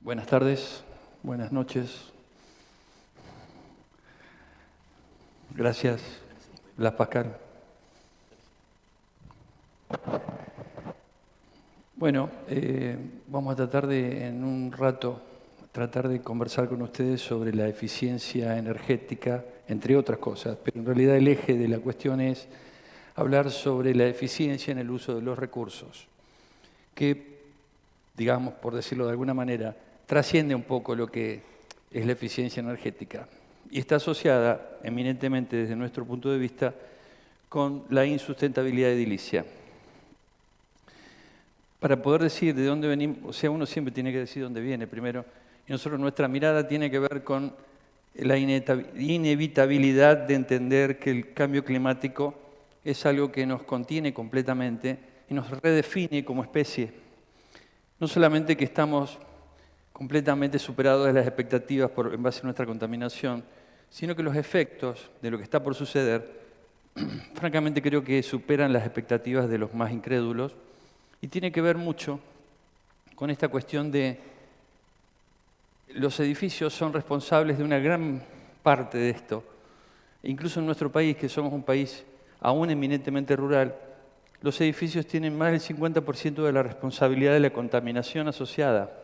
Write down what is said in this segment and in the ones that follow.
Buenas tardes, buenas noches. Gracias, Blas Pascal. Bueno, vamos a tratar en un rato, conversar con ustedes sobre la eficiencia energética, entre otras cosas, pero en realidad el eje de la cuestión es hablar sobre la eficiencia en el uso de los recursos, que, digamos, por decirlo de alguna manera, trasciende un poco lo que es la eficiencia energética y está asociada, eminentemente desde nuestro punto de vista, con la insustentabilidad edilicia. Para poder decir de dónde venimos, o sea, uno siempre tiene que decir dónde viene primero, y nosotros nuestra mirada tiene que ver con la inevitabilidad de entender que el cambio climático es algo que nos contiene completamente y nos redefine como especie. No solamente que estamos completamente superados de las expectativas en base a nuestra contaminación, sino que los efectos de lo que está por suceder, francamente creo que superan las expectativas de los más incrédulos y tiene que ver mucho con esta cuestión de los edificios son responsables de una gran parte de esto. Incluso en nuestro país, que somos un país aún eminentemente rural, los edificios tienen más del 50% de la responsabilidad de la contaminación asociada.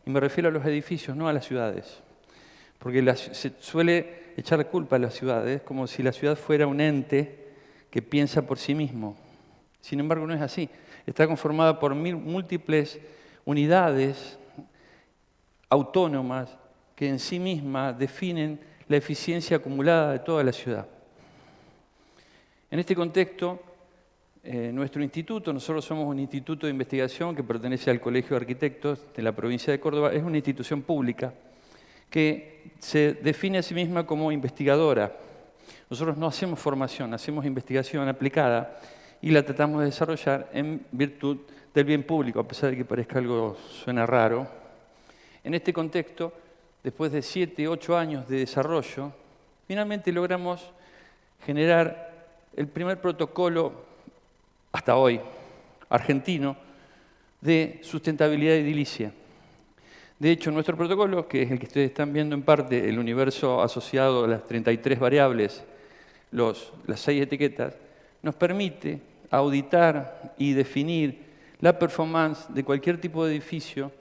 Y me refiero a los edificios, no a las ciudades. Porque se suele echar la culpa a las ciudades como si la ciudad fuera un ente que piensa por sí mismo. Sin embargo, no es así. Está conformada por múltiples unidades autónomas que en sí mismas definen la eficiencia acumulada de toda la ciudad. En este contexto, nuestro instituto, nosotros somos un instituto de investigación que pertenece al Colegio de Arquitectos de la provincia de Córdoba, es una institución pública que se define a sí misma como investigadora. Nosotros no hacemos formación, hacemos investigación aplicada y la tratamos de desarrollar en virtud del bien público, a pesar de que parezca algo suena raro. En este contexto, después de 7, 8 años de desarrollo, finalmente logramos generar el primer protocolo hasta hoy, argentino, de sustentabilidad edilicia. De hecho, nuestro protocolo, que es el que ustedes están viendo en parte, el universo asociado a las 33 variables, las 6 etiquetas, nos permite auditar y definir la performance de cualquier tipo de edificio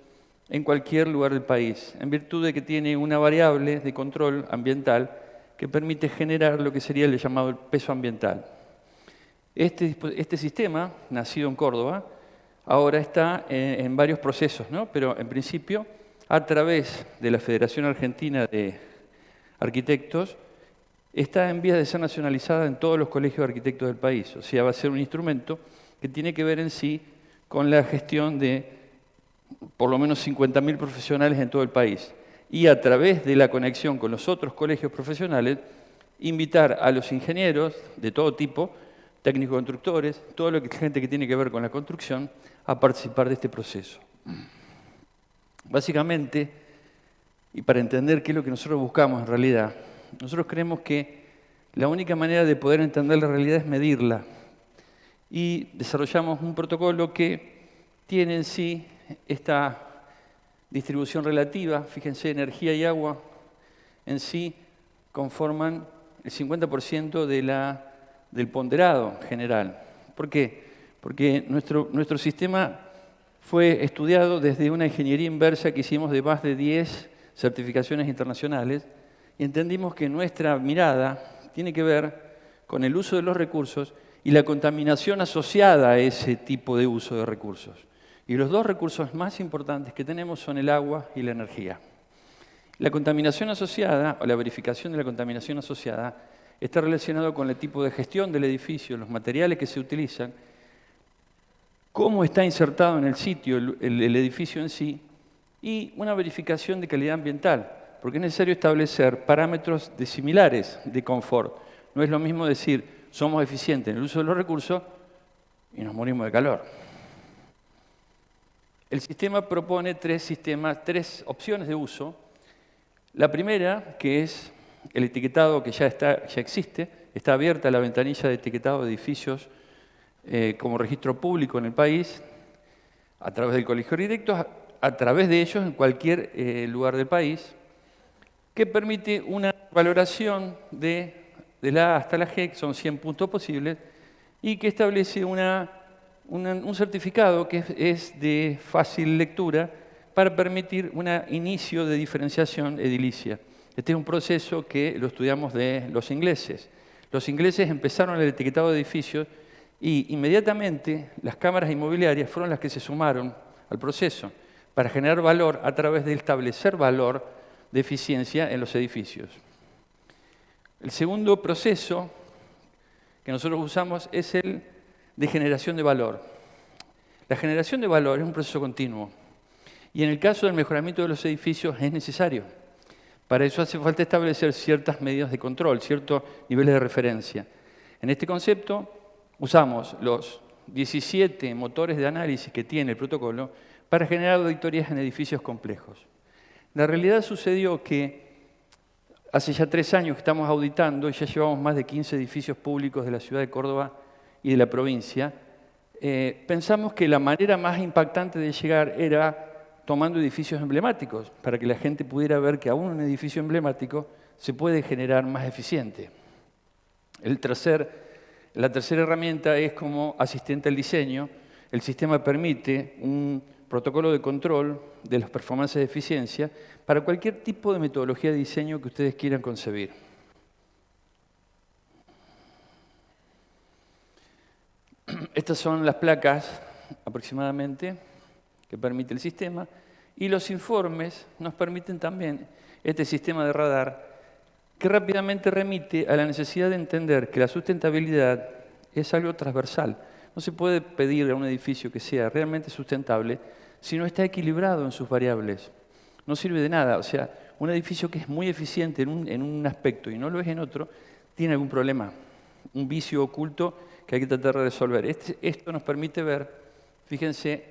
en cualquier lugar del país, en virtud de que tiene una variable de control ambiental que permite generar lo que sería el llamado peso ambiental. Este sistema, nacido en Córdoba, ahora está en varios procesos, ¿no? Pero en principio, a través de la Federación Argentina de Arquitectos, está en vías de ser nacionalizada en todos los colegios de arquitectos del país. O sea, va a ser un instrumento que tiene que ver en sí con la gestión de por lo menos 50.000 profesionales en todo el país. Y a través de la conexión con los otros colegios profesionales, invitar a los ingenieros de todo tipo, técnicos constructores, toda la gente que tiene que ver con la construcción, a participar de este proceso. Básicamente, y para entender qué es lo que nosotros buscamos en realidad, nosotros creemos que la única manera de poder entender la realidad es medirla. Y desarrollamos un protocolo que tiene en sí esta distribución relativa. Fíjense, energía y agua en sí conforman el 50% del ponderado general. ¿Por qué? Porque nuestro sistema fue estudiado desde una ingeniería inversa que hicimos de más de 10 certificaciones internacionales y entendimos que nuestra mirada tiene que ver con el uso de los recursos y la contaminación asociada a ese tipo de uso de recursos. Y los dos recursos más importantes que tenemos son el agua y la energía. La contaminación asociada, o la verificación de la contaminación asociada, está relacionado con el tipo de gestión del edificio, los materiales que se utilizan, cómo está insertado en el sitio el edificio en sí, y una verificación de calidad ambiental, porque es necesario establecer parámetros similares de confort. No es lo mismo decir, somos eficientes en el uso de los recursos y nos morimos de calor. El sistema propone tres opciones de uso. La primera, que es el etiquetado que ya existe, está abierta la ventanilla de etiquetado de edificios como registro público en el país, a través del Colegio de Arquitectos, a través de ellos en cualquier lugar del país, que permite una valoración de la A hasta la G, que son 100 puntos posibles, y que establece un certificado que es de fácil lectura para permitir un inicio de diferenciación edilicia. Este es un proceso que lo estudiamos de los ingleses. Los ingleses empezaron el etiquetado de edificios y inmediatamente las cámaras inmobiliarias fueron las que se sumaron al proceso para generar valor a través de establecer valor de eficiencia en los edificios. El segundo proceso que nosotros usamos es el de generación de valor. La generación de valor es un proceso continuo y en el caso del mejoramiento de los edificios es necesario. Para eso hace falta establecer ciertas medidas de control, ciertos niveles de referencia. En este concepto usamos los 17 motores de análisis que tiene el protocolo para generar auditorías en edificios complejos. La realidad sucedió que hace ya 3 años que estamos auditando y ya llevamos más de 15 edificios públicos de la ciudad de Córdoba y de la provincia. Pensamos que la manera más impactante de llegar era tomando edificios emblemáticos, para que la gente pudiera ver que aún un edificio emblemático se puede generar más eficiente. La tercera herramienta es como asistente al diseño. El sistema permite un protocolo de control de las performances de eficiencia para cualquier tipo de metodología de diseño que ustedes quieran concebir. Estas son las placas aproximadamente que permite el sistema, y los informes nos permiten también este sistema de radar que rápidamente remite a la necesidad de entender que la sustentabilidad es algo transversal. No se puede pedir a un edificio que sea realmente sustentable si no está equilibrado en sus variables. No sirve de nada. O sea, un edificio que es muy eficiente en un aspecto y no lo es en otro, tiene algún problema, un vicio oculto que hay que tratar de resolver. Esto nos permite ver, fíjense,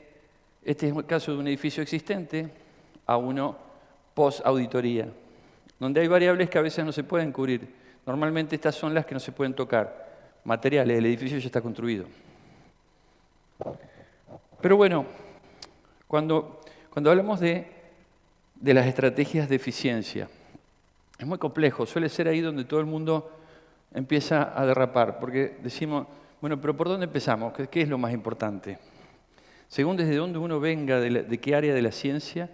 este es el caso de un edificio existente a uno post-auditoría, donde hay variables que a veces no se pueden cubrir. Normalmente estas son las que no se pueden tocar. Materiales, el edificio ya está construido. Pero bueno, cuando hablamos de las estrategias de eficiencia, es muy complejo. Suele ser ahí donde todo el mundo empieza a derrapar, porque decimos, bueno, pero ¿por dónde empezamos? ¿Qué es lo más importante? Según desde dónde uno venga, de qué área de la ciencia,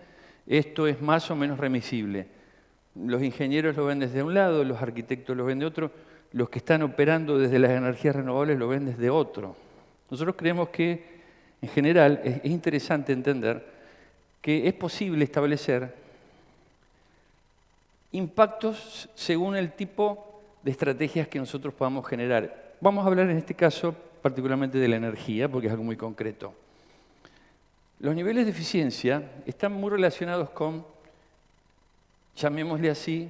esto es más o menos remisible. Los ingenieros lo ven desde un lado, los arquitectos lo ven de otro, los que están operando desde las energías renovables lo ven desde otro. Nosotros creemos que, en general, es interesante entender que es posible establecer impactos según el tipo de estrategias que nosotros podamos generar. Vamos a hablar en este caso particularmente de la energía, porque es algo muy concreto. Los niveles de eficiencia están muy relacionados con, llamémosle así,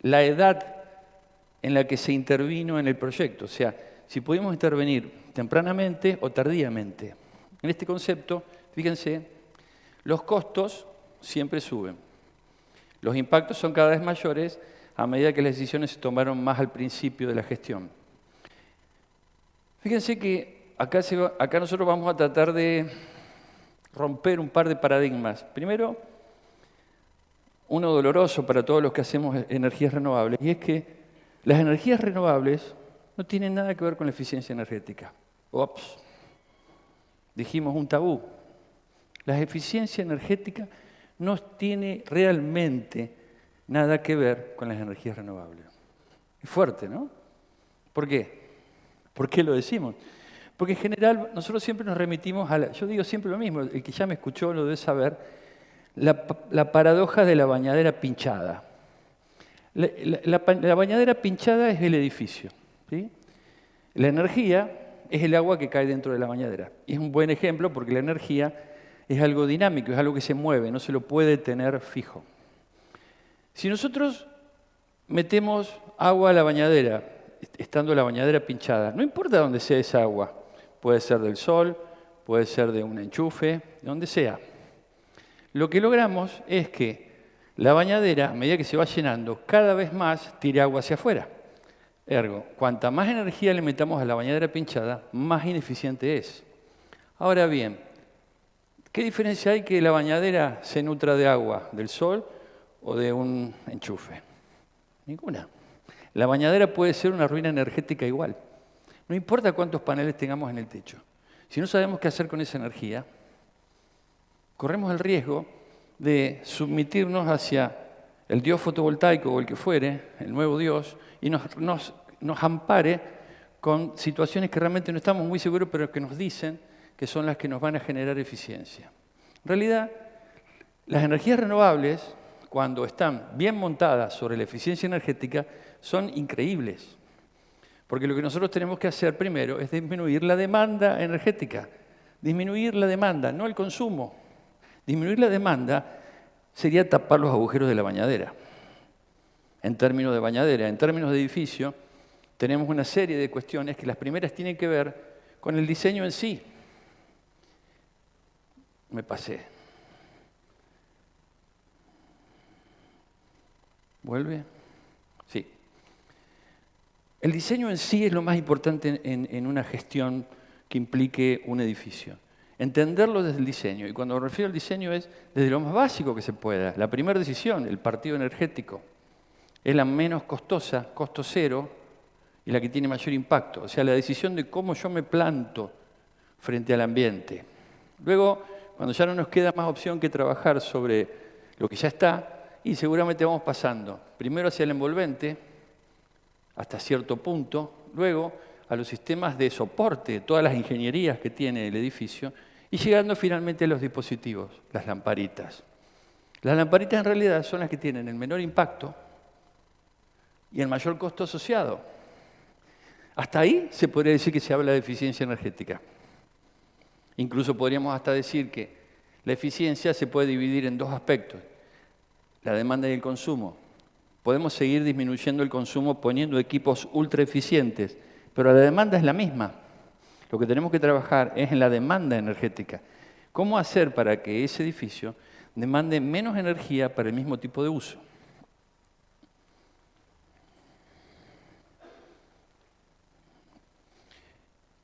la edad en la que se intervino en el proyecto. O sea, si pudimos intervenir tempranamente o tardíamente. En este concepto, fíjense, los costos siempre suben. Los impactos son cada vez mayores a medida que las decisiones se tomaron más al principio de la gestión. Fíjense que acá nosotros vamos a tratar de romper un par de paradigmas. Primero, uno doloroso para todos los que hacemos energías renovables, y es que las energías renovables no tienen nada que ver con la eficiencia energética. Ops, dijimos un tabú. La eficiencia energética no tiene realmente nada que ver con las energías renovables. Es fuerte, ¿no? ¿Por qué? ¿Por qué lo decimos? Porque en general nosotros siempre nos remitimos yo digo siempre lo mismo, el que ya me escuchó lo debe saber, la paradoja de la bañadera pinchada. La bañadera pinchada es el edificio, ¿sí? La energía es el agua que cae dentro de la bañadera. Y es un buen ejemplo porque la energía es algo dinámico, es algo que se mueve, no se lo puede tener fijo. Si nosotros metemos agua a la bañadera, estando la bañadera pinchada, no importa dónde sea esa agua, puede ser del sol, puede ser de un enchufe, de donde sea. Lo que logramos es que la bañadera, a medida que se va llenando, cada vez más tire agua hacia afuera. Ergo, cuanta más energía le metamos a la bañadera pinchada, más ineficiente es. Ahora bien, ¿Qué diferencia hay que la bañadera se nutra de agua, del sol o de un enchufe? Ninguna. La bañadera puede ser una ruina energética igual. No importa cuántos paneles tengamos en el techo. Si no sabemos qué hacer con esa energía, corremos el riesgo de submitirnos hacia el dios fotovoltaico o el que fuere, el nuevo dios, y nos ampare con situaciones que realmente no estamos muy seguros, pero que nos dicen que son las que nos van a generar eficiencia. En realidad, las energías renovables, cuando están bien montadas sobre la eficiencia energética, son increíbles. Porque lo que nosotros tenemos que hacer primero es disminuir la demanda energética. Disminuir la demanda, no el consumo. Disminuir la demanda sería tapar los agujeros de la bañadera. En términos de bañadera, en términos de edificio, tenemos una serie de cuestiones que las primeras tienen que ver con el diseño en sí. Me pasé. ¿Vuelve? Sí. El diseño en sí es lo más importante en una gestión que implique un edificio. Entenderlo desde el diseño. Y cuando me refiero al diseño es desde lo más básico que se pueda. La primera decisión, el partido energético, es la menos costosa, costo cero, y la que tiene mayor impacto. O sea, la decisión de cómo yo me planto frente al ambiente. Luego, cuando ya no nos queda más opción que trabajar sobre lo que ya está, y seguramente vamos pasando, primero hacia el envolvente, hasta cierto punto, luego a los sistemas de soporte, todas las ingenierías que tiene el edificio, y llegando finalmente a los dispositivos, las lamparitas. Las lamparitas en realidad son las que tienen el menor impacto y el mayor costo asociado. Hasta ahí se podría decir que se habla de eficiencia energética. Incluso podríamos hasta decir que la eficiencia se puede dividir en dos aspectos, la demanda y el consumo. Podemos seguir disminuyendo el consumo poniendo equipos ultra eficientes, pero la demanda es la misma. Lo que tenemos que trabajar es en la demanda energética. ¿Cómo hacer para que ese edificio demande menos energía para el mismo tipo de uso?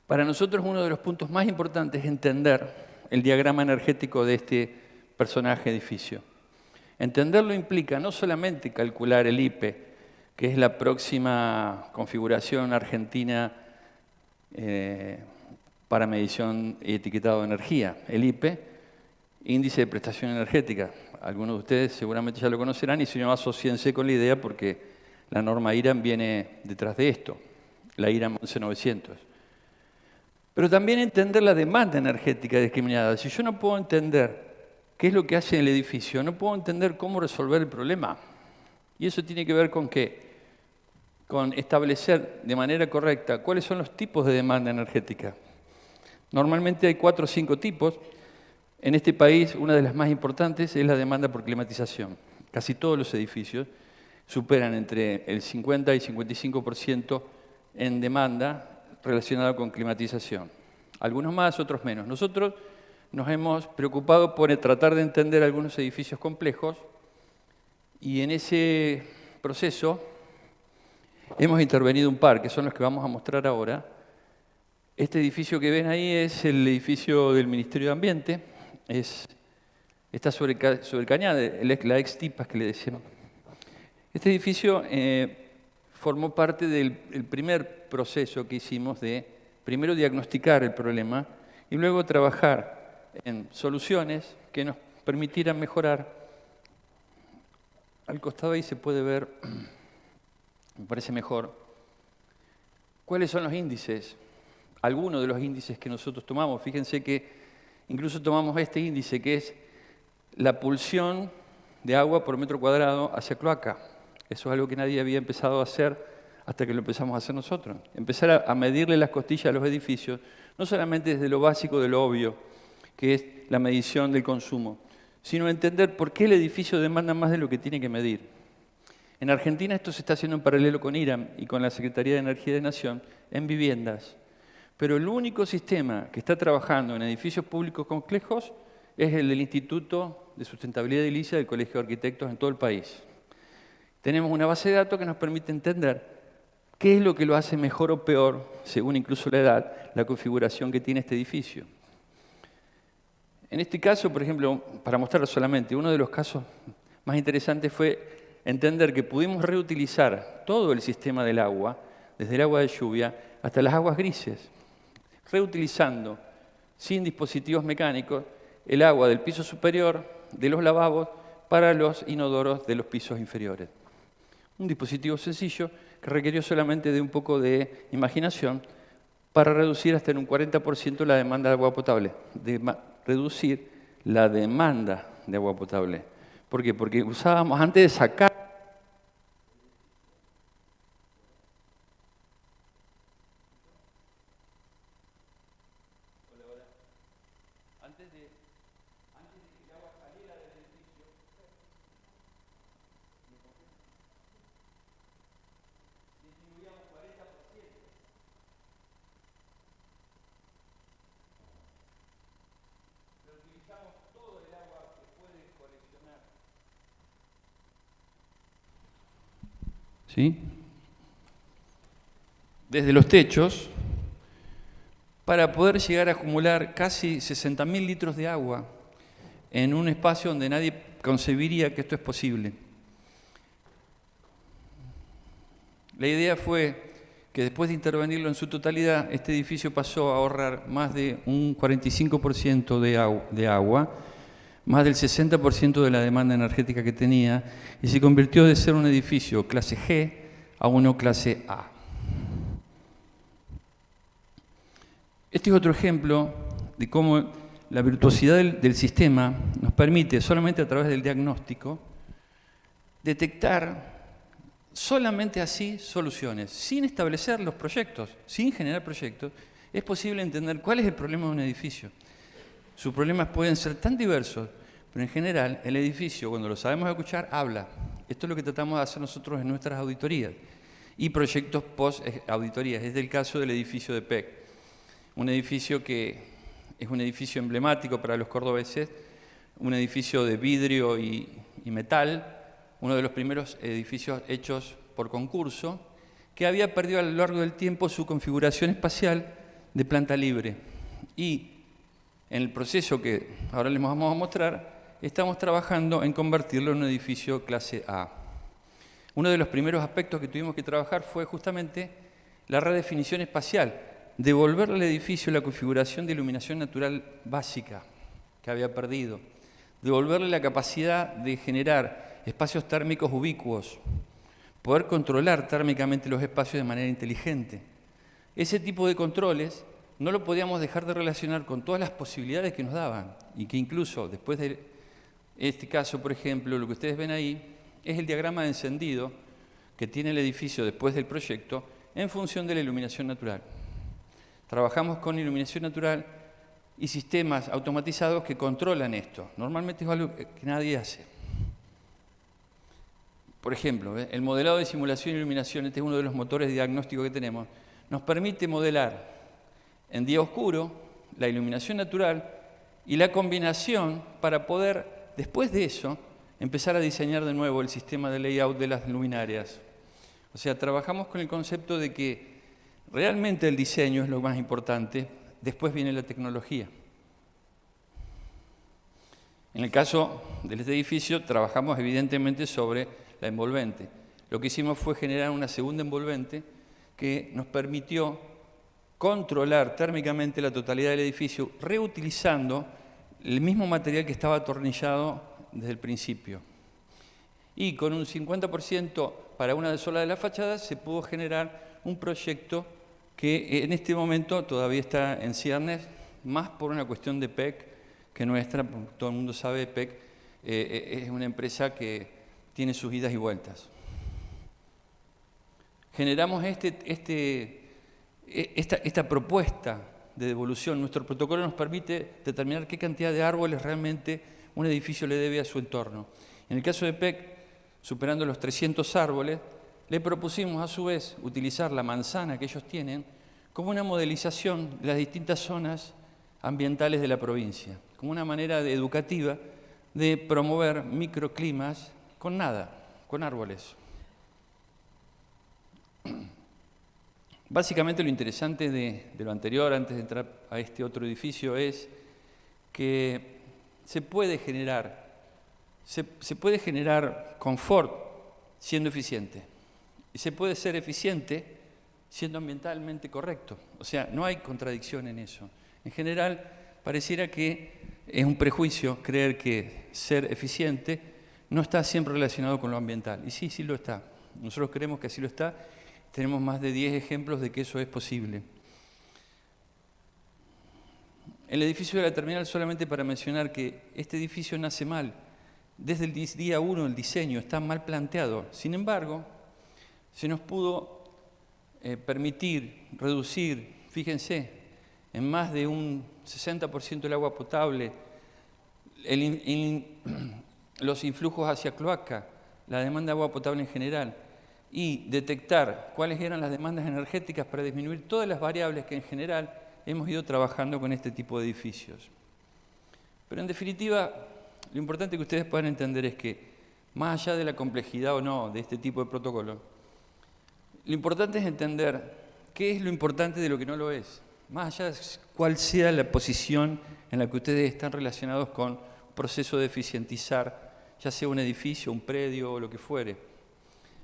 Para nosotros uno de los puntos más importantes es entender el diagrama energético de este personaje edificio. Entenderlo implica no solamente calcular el IPE, que es la próxima configuración argentina para medición y etiquetado de energía. El IPE, Índice de Prestación Energética. Algunos de ustedes seguramente ya lo conocerán y si no, asóciense con la idea porque la norma IRAM viene detrás de esto, la IRAM 11900. Pero también entender la demanda energética discriminada. Si yo no puedo entender qué es lo que hace el edificio, no puedo entender cómo resolver el problema. Y eso tiene que ver con qué? Con establecer de manera correcta cuáles son los tipos de demanda energética. Normalmente hay 4 o 5 tipos. En este país, una de las más importantes es la demanda por climatización. Casi todos los edificios superan entre el 50 y 55% en demanda relacionado con climatización. Algunos más, otros menos. Nosotros nos hemos preocupado por tratar de entender algunos edificios complejos y en ese proceso hemos intervenido un par, que son los que vamos a mostrar ahora. Este edificio que ven ahí es el edificio del Ministerio de Ambiente. Está sobre Cañada, la ex-TIPAS que le decíamos. Este edificio formó parte del primer proceso que hicimos de primero diagnosticar el problema y luego trabajar en soluciones que nos permitieran mejorar. Al costado ahí se puede ver, me parece mejor, cuáles son los índices, algunos de los índices que nosotros tomamos. Fíjense que incluso tomamos este índice que es la pulsión de agua por metro cuadrado hacia cloaca. Eso es algo que nadie había empezado a hacer hasta que lo empezamos a hacer nosotros. Empezar a medirle las costillas a los edificios, no solamente desde lo básico, de lo obvio, que es la medición del consumo, sino entender por qué el edificio demanda más de lo que tiene que medir. En Argentina esto se está haciendo en paralelo con IRAM y con la Secretaría de Energía de Nación en viviendas. Pero el único sistema que está trabajando en edificios públicos complejos es el del Instituto de Sustentabilidad Edilicia del Colegio de Arquitectos en todo el país. Tenemos una base de datos que nos permite entender qué es lo que lo hace mejor o peor, según incluso la edad, la configuración que tiene este edificio. En este caso, por ejemplo, para mostrar solamente, uno de los casos más interesantes fue entender que pudimos reutilizar todo el sistema del agua, desde el agua de lluvia hasta las aguas grises, reutilizando, sin dispositivos mecánicos, el agua del piso superior, de los lavabos, para los inodoros de los pisos inferiores. Un dispositivo sencillo que requirió solamente de un poco de imaginación para reducir hasta en un 40% la demanda de agua potable, reducir la demanda de agua potable. ¿Por qué? Porque usábamos, antes de sacar ¿sí? Desde los techos, para poder llegar a acumular casi 60.000 litros de agua en un espacio donde nadie concebiría que esto es posible. La idea fue que después de intervenirlo en su totalidad, este edificio pasó a ahorrar más de un 45% de agua, más del 60% de la demanda energética que tenía, y se convirtió de ser un edificio clase G a uno clase A. Este es otro ejemplo de cómo la virtuosidad del sistema nos permite, solamente a través del diagnóstico, detectar solamente así soluciones, sin establecer los proyectos, sin generar proyectos. Es posible entender cuál es el problema de un edificio. Sus problemas pueden ser tan diversos, pero en general el edificio, cuando lo sabemos escuchar, habla. Esto es lo que tratamos de hacer nosotros en nuestras auditorías y proyectos post-auditorías. Es el caso del edificio de PEC. Un edificio que es un edificio emblemático para los cordobeses, un edificio de vidrio y metal, uno de los primeros edificios hechos por concurso, que había perdido a lo largo del tiempo su configuración espacial de planta libre. Y en el proceso que ahora les vamos a mostrar, estamos trabajando en convertirlo en un edificio clase A. Uno de los primeros aspectos que tuvimos que trabajar fue justamente la redefinición espacial, devolverle al edificio la configuración de iluminación natural básica que había perdido, devolverle la capacidad de generar espacios térmicos ubicuos, poder controlar térmicamente los espacios de manera inteligente. Ese tipo de controles no lo podíamos dejar de relacionar con todas las posibilidades que nos daban y que incluso después de este caso, por ejemplo, lo que ustedes ven ahí es el diagrama de encendido que tiene el edificio después del proyecto en función de la iluminación natural. Trabajamos con iluminación natural y sistemas automatizados que controlan esto. Normalmente es algo que nadie hace. Por ejemplo, el modelado de simulación y iluminación, este es uno de los motores de diagnóstico que tenemos, nos permite modelar en día oscuro la iluminación natural y la combinación para poder, después de eso, empezar a diseñar de nuevo el sistema de layout de las luminarias. O sea, trabajamos con el concepto de que realmente el diseño es lo más importante, después viene la tecnología. En el caso de este edificio, trabajamos evidentemente sobre la envolvente. Lo que hicimos fue generar una segunda envolvente que nos permitió controlar térmicamente la totalidad del edificio, reutilizando el mismo material que estaba atornillado desde el principio. Y con un 50% para una sola de las fachadas se pudo generar un proyecto que en este momento todavía está en ciernes, más por una cuestión de PEC que nuestra. Todo el mundo sabe, PEC es una empresa que tiene sus idas y vueltas. Generamos esta propuesta de devolución. Nuestro protocolo nos permite determinar qué cantidad de árboles realmente un edificio le debe a su entorno. En el caso de PEC, superando los 300 árboles, le propusimos a su vez utilizar la manzana que ellos tienen como una modelización de las distintas zonas ambientales de la provincia, como una manera educativa de promover microclimas con nada, con árboles. Básicamente lo interesante de lo anterior, antes de entrar a este otro edificio, es que se puede generar confort siendo eficiente. Y se puede ser eficiente siendo ambientalmente correcto. O sea, no hay contradicción en eso. En general, pareciera que es un prejuicio creer que ser eficiente no está siempre relacionado con lo ambiental. Y sí, sí lo está. Nosotros creemos que así lo está. Tenemos más de 10 ejemplos de que eso es posible. El edificio de la terminal, solamente para mencionar que este edificio nace mal. Desde el día 1 el diseño está mal planteado. Sin embargo, se nos pudo permitir reducir, fíjense, en más de un 60% el agua potable, los influjos hacia cloaca, la demanda de agua potable en general, y detectar cuáles eran las demandas energéticas para disminuir todas las variables que en general hemos ido trabajando con este tipo de edificios. Pero en definitiva, lo importante que ustedes puedan entender es que, más allá de la complejidad o no de este tipo de protocolo, lo importante es entender qué es lo importante de lo que no lo es, más allá de cuál sea la posición en la que ustedes están relacionados con un proceso de eficientizar, ya sea un edificio, un predio o lo que fuere.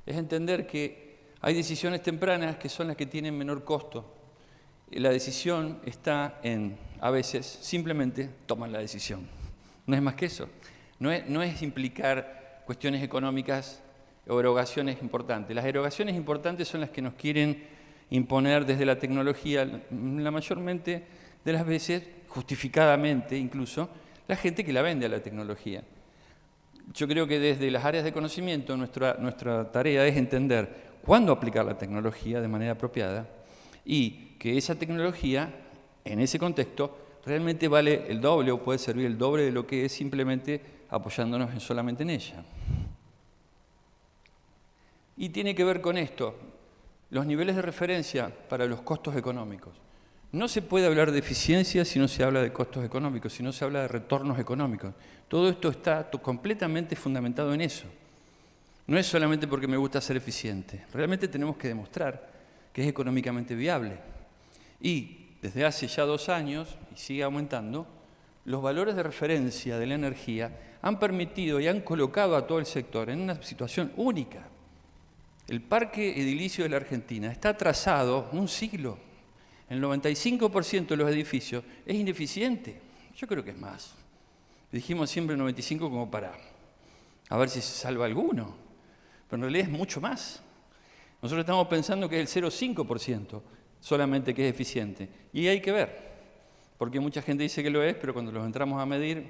Es entender que hay decisiones tempranas que son las que tienen menor costo. La decisión está en, a veces, simplemente toman la decisión. No es más que eso. No es implicar cuestiones económicas o erogaciones importantes. Las erogaciones importantes son las que nos quieren imponer desde la tecnología, la mayormente de las veces, justificadamente incluso, la gente que la vende a la tecnología. Yo creo que desde las áreas de conocimiento nuestra tarea es entender cuándo aplicar la tecnología de manera apropiada y que esa tecnología, en ese contexto, realmente vale el doble o puede servir el doble de lo que es simplemente apoyándonos solamente en ella. Y tiene que ver con esto, los niveles de referencia para los costos económicos. No se puede hablar de eficiencia si no se habla de costos económicos, si no se habla de retornos económicos. Todo esto está completamente fundamentado en eso. No es solamente porque me gusta ser eficiente. Realmente tenemos que demostrar que es económicamente viable. Y desde hace ya 2 años, y sigue aumentando, los valores de referencia de la energía han permitido y han colocado a todo el sector en una situación única. El parque edilicio de la Argentina está atrasado un siglo. El 95% de los edificios es ineficiente. Yo creo que es más. Dijimos siempre 95 como para a ver si se salva alguno. Pero en realidad es mucho más. Nosotros estamos pensando que es el 0,5% solamente que es eficiente. Y hay que ver. Porque mucha gente dice que lo es, pero cuando los entramos a medir,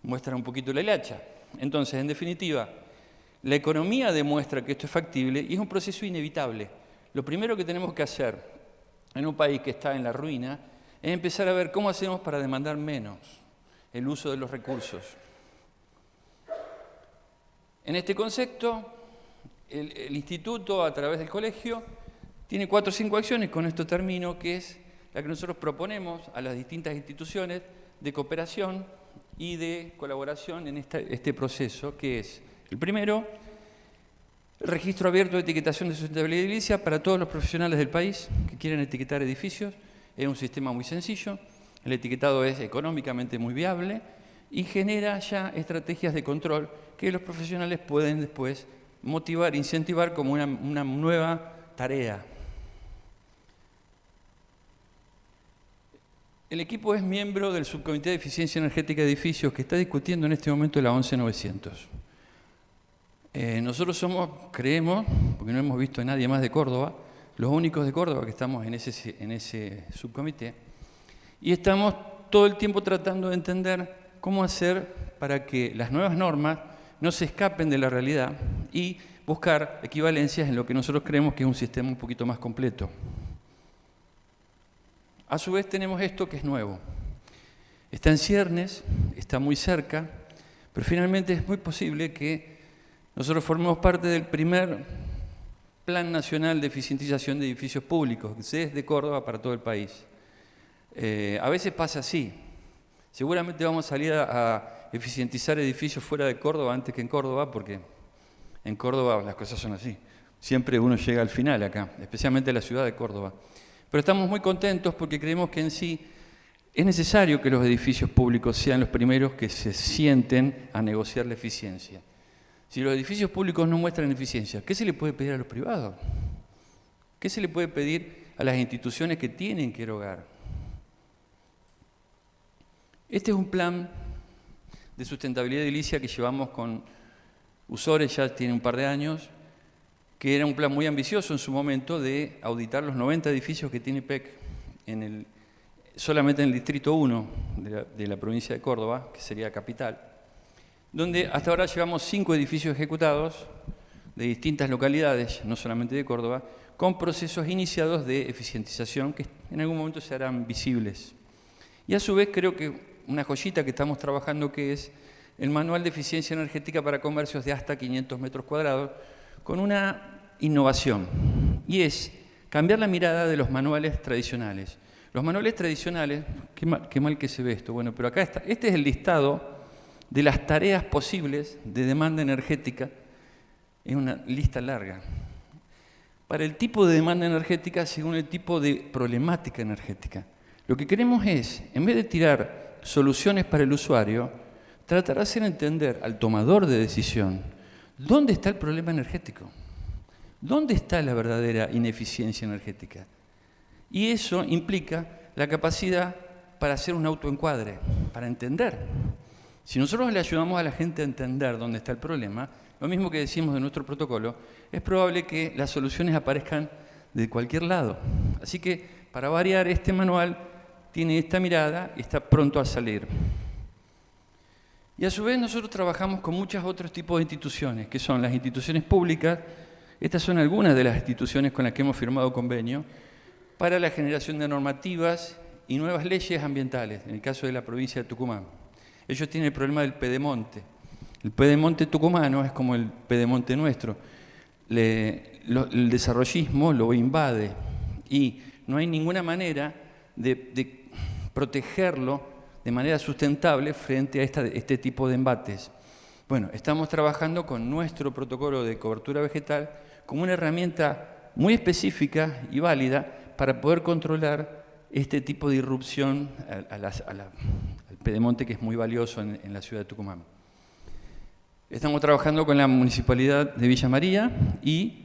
muestran un poquito la hilacha. Entonces, en definitiva, la economía demuestra que esto es factible y es un proceso inevitable. Lo primero que tenemos que hacer en un país que está en la ruina es empezar a ver cómo hacemos para demandar menos el uso de los recursos. En este concepto, el instituto, a través del colegio, tiene 4 o 5 acciones, con esto termino, que es la que nosotros proponemos a las distintas instituciones de cooperación y de colaboración en este proceso, que es, el primero, el registro abierto de etiquetación de sustentabilidad edilicia para todos los profesionales del país que quieren etiquetar edificios. Es un sistema muy sencillo, el etiquetado es económicamente muy viable y genera ya estrategias de control que los profesionales pueden después motivar, incentivar como una nueva tarea. El equipo es miembro del Subcomité de Eficiencia Energética de Edificios que está discutiendo en este momento la 11900. Nosotros creemos, porque no hemos visto a nadie más de Córdoba, los únicos de Córdoba que estamos en ese subcomité, y estamos todo el tiempo tratando de entender cómo hacer para que las nuevas normas no se escapen de la realidad y buscar equivalencias en lo que nosotros creemos que es un sistema un poquito más completo. A su vez tenemos esto que es nuevo. Está en ciernes, está muy cerca, pero finalmente es muy posible que nosotros formemos parte del primer Plan Nacional de Eficientización de Edificios Públicos, desde Córdoba para todo el país. A veces pasa así. Seguramente vamos a salir a eficientizar edificios fuera de Córdoba antes que en Córdoba, porque en Córdoba las cosas son así. Siempre uno llega al final acá, especialmente en la ciudad de Córdoba. Pero estamos muy contentos porque creemos que en sí Es necesario que los edificios públicos sean los primeros que se sienten a negociar la eficiencia. Si los edificios públicos no muestran eficiencia, ¿qué se le puede pedir a los privados? ¿Qué se le puede pedir a las instituciones que tienen que erogar? Este es un plan de sustentabilidad edilicia que llevamos con Usores, ya tiene un par de años, que era un plan muy ambicioso en su momento de auditar los 90 edificios que tiene PEC solamente en el Distrito 1 de la provincia de Córdoba, que sería capital, donde hasta ahora llevamos 5 edificios ejecutados de distintas localidades, no solamente de Córdoba, con procesos iniciados de eficientización que en algún momento se harán visibles. Y a su vez creo que una joyita que estamos trabajando, que es el Manual de Eficiencia Energética para Comercios de hasta 500 metros cuadrados, con una innovación, y es cambiar la mirada de los manuales tradicionales. Los manuales tradicionales, qué mal que se ve esto, bueno, pero acá está, este es el listado de las tareas posibles de demanda energética, es una lista larga, para el tipo de demanda energética según el tipo de problemática energética. Lo que queremos es, en vez de tirar soluciones para el usuario, tratar de hacer entender al tomador de decisión dónde está el problema energético, dónde está la verdadera ineficiencia energética. Y eso implica la capacidad para hacer un autoencuadre, para entender. Si nosotros le ayudamos a la gente a entender dónde está el problema, lo mismo que decimos de nuestro protocolo, es probable que las soluciones aparezcan de cualquier lado. Así que, para variar, este manual tiene esta mirada y está pronto a salir. Y a su vez nosotros trabajamos con muchos otros tipos de instituciones, que son las instituciones públicas. Estas son algunas de las instituciones con las que hemos firmado convenio para la generación de normativas y nuevas leyes ambientales, en el caso de la provincia de Tucumán. Ellos tienen el problema del pedemonte. El pedemonte tucumano es como el pedemonte nuestro. El desarrollismo lo invade y no hay ninguna manera de protegerlo de manera sustentable frente a este tipo de embates. Bueno, estamos trabajando con nuestro protocolo de cobertura vegetal como una herramienta muy específica y válida para poder controlar este tipo de irrupción al pedemonte, que es muy valioso en la ciudad de Tucumán. Estamos trabajando con la Municipalidad de Villa María y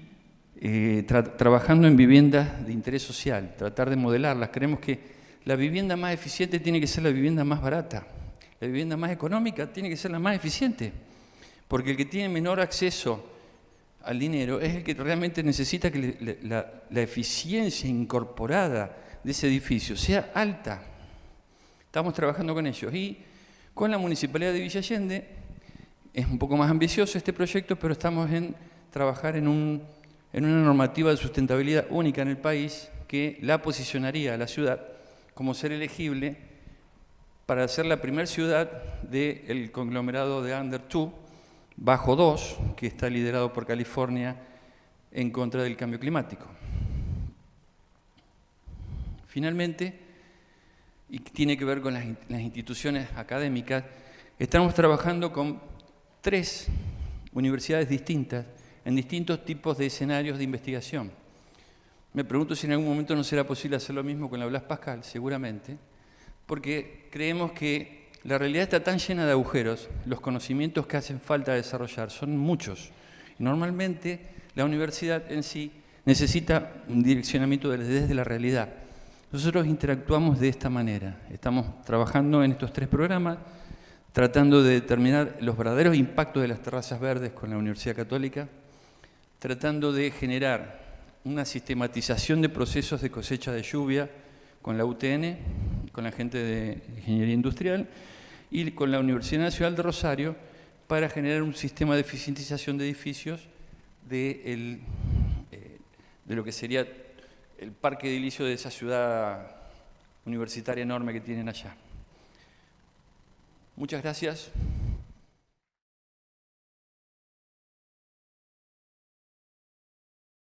trabajando en viviendas de interés social, tratar de modelarlas. Creemos que la vivienda más eficiente tiene que ser la vivienda más barata. La vivienda más económica tiene que ser la más eficiente, porque el que tiene menor acceso al dinero es el que realmente necesita que la eficiencia incorporada de ese edificio sea alta. Estamos trabajando con ellos y con la Municipalidad de Villa Allende. Es un poco más ambicioso este proyecto, pero estamos en trabajar en una normativa de sustentabilidad única en el país que la posicionaría a la ciudad como ser elegible para ser la primera ciudad del conglomerado de Under 2, bajo 2, que está liderado por California en contra del cambio climático. Finalmente, y tiene que ver con las instituciones académicas, estamos trabajando con 3 universidades distintas en distintos tipos de escenarios de investigación. Me pregunto si en algún momento no será posible hacer lo mismo con la Blas Pascal, seguramente, porque creemos que la realidad está tan llena de agujeros, los conocimientos que hacen falta desarrollar son muchos. Normalmente la universidad en sí necesita un direccionamiento desde la realidad. Nosotros interactuamos de esta manera. Estamos trabajando en estos 3 programas, tratando de determinar los verdaderos impactos de las terrazas verdes con la Universidad Católica, tratando de generar una sistematización de procesos de cosecha de lluvia con la UTN, con la gente de Ingeniería Industrial y con la Universidad Nacional de Rosario para generar un sistema de eficientización de edificios de lo que sería el parque edilicio de esa ciudad universitaria enorme que tienen allá. Muchas gracias.